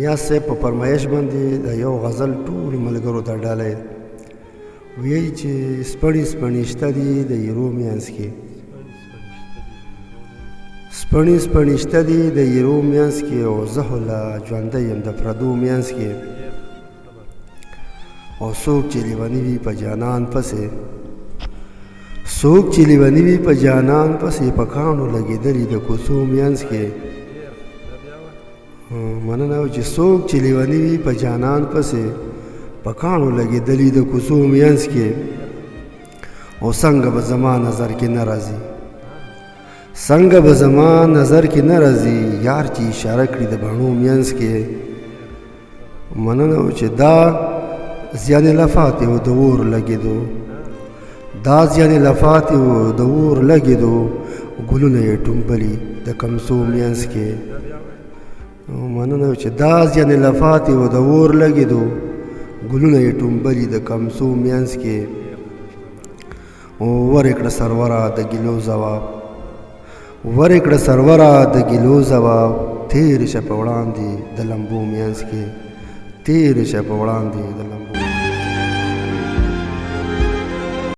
نیاز صاحب په فرمایش باندې د یو غزل ټولو ملګرو ته ډالۍ وایي چې سپڼې سپڼې شته دي د ایرو میانځ کې سپڼې سپڼې شته دي د ایرو میانځ کې او زه خو لا ژوندی یم د پردو میانځ کې او څوک چې لیوني وي په جانان پسې څوک چې لیوني وي په جانان پسې په کاڼو لګېدلي د کوڅو میانځ کې مننه چې څوک چې لیوني وي په جانان پسې په کاڼو لګېدلي د کوڅو میانځ کې او څنګه به زما نظر کې نه راځي څنګه به زما نظر کې نه راځي یار چې اشاره کړي د بڼو میانځ کې مننه چې دا زیان لفاتې و د اور لګېدو دا زیان لفاتې و د اور لګېدو ګلونه یې ټومبلي د کمسو میانځ کې مننه چې دا زیان لفاتې و د اور لګېدو ګلونه یې ټومبلي د کمسو میانځ کې ورې کړه سروره د ګیلو ځواب ورې کړه سروره د ګیلو ځواب تېرې شه په وړاندې د لمبو میانځ کې تېرې شه په وړاندې د لمبو